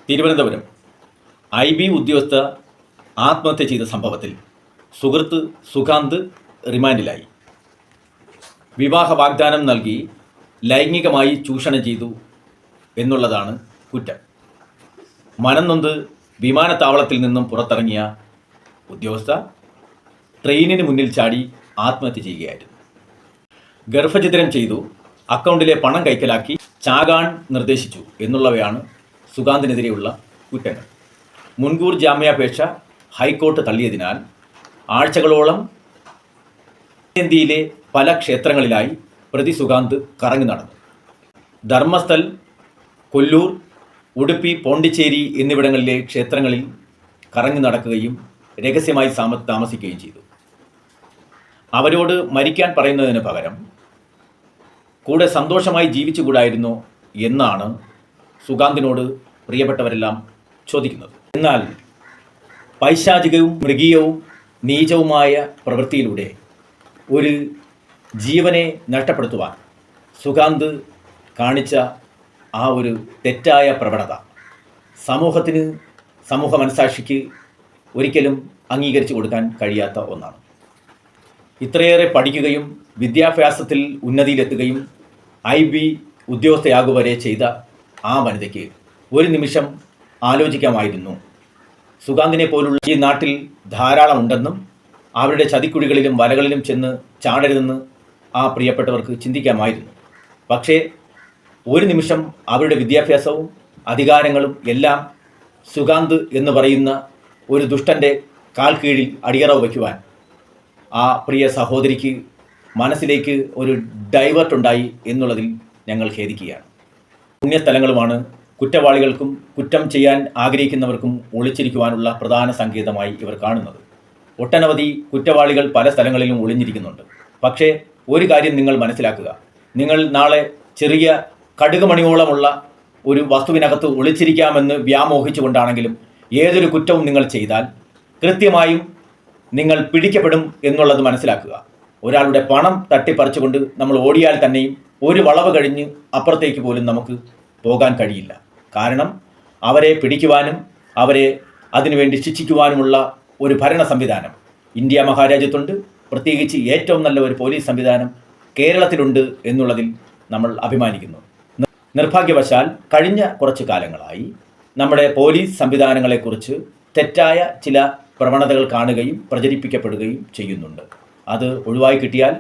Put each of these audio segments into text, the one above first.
Thiruvananthapuram IB ഉദ്യോഗസ്ഥ ആത്മഹത്യ ചെയ്ത സംഭവത്തിൽ സുഹൃത്ത് സുകാന്ത് റിമാൻഡിലായി. വിവാഹ വാഗ്ദാനം നൽകി ലൈംഗികമായി ചൂഷണം ചെയ്തു എന്നുള്ളതാണ് കുറ്റം. മനംനൊന്ത് വിമാനത്താവളത്തിൽ നിന്നും പുറത്തിറങ്ങിയ ഉദ്യോഗസ്ഥ ട്രെയിനിന് മുന്നിൽ ചാടി ആത്മഹത്യ ചെയ്യുകയായിരുന്നു. ഗർഭഛിദ്രം ചെയ്തു, അക്കൗണ്ടിലെ പണം കൈക്കലാക്കി ചാകാൻ നിർദ്ദേശിച്ചു എന്നുള്ളവയാണ് സുകാന്തിനെതിരെയുള്ള കുറ്റങ്ങൾ. മുൻകൂർ ജാമ്യാപേക്ഷ ഹൈക്കോടതി തള്ളിയതിനാൽ ആഴ്ചകളോളം ഇന്ത്യയിലെ പല ക്ഷേത്രങ്ങളിലായി പ്രതി സുകാന്ത് കറങ്ങി നടന്നു. ധർമ്മസ്ഥൽ, കൊല്ലൂർ, ഉടുപ്പി, പോണ്ടിച്ചേരി എന്നിവിടങ്ങളിലെ ക്ഷേത്രങ്ങളിൽ കറങ്ങി നടക്കുകയും രഹസ്യമായി താമസിക്കുകയും ചെയ്തു. അവരോട് മരിക്കാൻ പറയുന്നതിന് പകരം കൂടെ സന്തോഷമായി ജീവിച്ചുകൂടായിരുന്നോ എന്നാണ് സുകാന്തിനോട് പ്രിയപ്പെട്ടവരെല്ലാം ചോദിക്കുന്നത്. എന്നാൽ പൈശാചികവും മൃഗീയവും നീചവുമായ പ്രവൃത്തിയിലൂടെ ഒരു ജീവനെ നഷ്ടപ്പെടുത്തുവാൻ സുകാന്ത് കാണിച്ച ആ ഒരു തെറ്റായ പ്രവണത സമൂഹ മനസാക്ഷിക്ക് ഒരിക്കലും അംഗീകരിച്ചു കൊടുക്കാൻ കഴിയാത്ത ഒന്നാണ്. ഇത്രയേറെ പഠിക്കുകയും വിദ്യാഭ്യാസത്തിൽ ഉന്നതിയിലെത്തുകയും IB ഉദ്യോഗസ്ഥയാകുവരെ ചെയ്ത ആ വനിതയ്ക്ക് ഒരു നിമിഷം ആലോചിക്കാമായിരുന്നു. സുകാന്തിനെ പോലുള്ള ഈ നാട്ടിൽ ധാരാളം ഉണ്ടെന്നും അവരുടെ ചതിക്കുഴികളിലും വലകളിലും ചെന്ന് ചാടരുതെന്ന് ആ പ്രിയപ്പെട്ടവർക്ക് ചിന്തിക്കാമായിരുന്നു. പക്ഷേ ഒരു നിമിഷം അവരുടെ വിദ്യാഭ്യാസവും അധികാരങ്ങളും എല്ലാം സുകാന്ത് എന്ന് പറയുന്ന ഒരു ദുഷ്ടൻ്റെ കാൽ കീഴിൽ അടിയറവ് വയ്ക്കുവാൻ ആ പ്രിയ സഹോദരിക്ക് മനസ്സിലേക്ക് ഒരു ഡൈവേർട്ടുണ്ടായി എന്നുള്ളതിൽ ഞങ്ങൾ ഖേദിക്കുകയാണ്. പുണ്യസ്ഥലങ്ങളുമാണ് കുറ്റവാളികൾക്കും കുറ്റം ചെയ്യാൻ ആഗ്രഹിക്കുന്നവർക്കും ഒളിച്ചിരിക്കുവാനുള്ള പ്രധാന സങ്കേതമായി ഇവർ കാണുന്നത്. ഒട്ടനവധി കുറ്റവാളികൾ പല സ്ഥലങ്ങളിലും ഒളിഞ്ഞിരിക്കുന്നുണ്ട്. പക്ഷേ ഒരു കാര്യം നിങ്ങൾ മനസ്സിലാക്കുക, നിങ്ങൾ നാളെ ചെറിയ കടുകുമണിയോളമുള്ള ഒരു വസ്തുവിനകത്ത് ഒളിച്ചിരിക്കാമെന്ന് വ്യാമോഹിച്ചുകൊണ്ടാണെങ്കിലും ഏതൊരു കുറ്റവും നിങ്ങൾ ചെയ്താൽ കൃത്യമായും നിങ്ങൾ പിടിക്കപ്പെടും എന്നുള്ളത് മനസ്സിലാക്കുക. ഒരാളുടെ പണം തട്ടിപ്പറിച്ചുകൊണ്ട് നമ്മൾ ഓടിയാൽ തന്നെയും ഒരു വളവ് കഴിഞ്ഞ് അപ്പുറത്തേക്ക് പോലും നമുക്ക് പോകാൻ കഴിയില്ല. കാരണം അവരെ പിടിക്കുവാനും അവരെ അതിനുവേണ്ടി ശിക്ഷിക്കുവാനുമുള്ള ഒരു ഭരണ സംവിധാനം ഇന്ത്യ മഹാരാജ്യത്തുണ്ട്. പ്രത്യേകിച്ച് ഏറ്റവും നല്ല ഒരു പോലീസ് സംവിധാനം കേരളത്തിലുണ്ട് എന്നുള്ളതിൽ നമ്മൾ അഭിമാനിക്കുന്നു. നിർഭാഗ്യവശാൽ കഴിഞ്ഞ കുറച്ച് കാലങ്ങളായി നമ്മുടെ പോലീസ് സംവിധാനങ്ങളെക്കുറിച്ച് തെറ്റായ ചില പ്രവണതകൾ കാണുകയും പ്രചരിപ്പിക്കപ്പെടുകയും ചെയ്യുന്നുണ്ട്. അത് ഒഴിവായി കിട്ടിയാൽ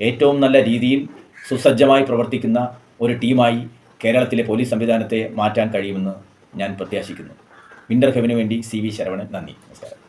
ഏറ്റവും നല്ല രീതിയിൽ സുസജ്ജമായി പ്രവർത്തിക്കുന്ന ഒരു ടീമായി കേരളത്തിലെ പോലീസ് സംവിധാനത്തെ മാറ്റാൻ കഴിയുമെന്ന് ഞാൻ പ്രത്യാശിക്കുന്നു. വിൻ്റർ ഹെവന് വേണ്ടി CV ശരവണൻ. നന്ദി, നമസ്കാരം.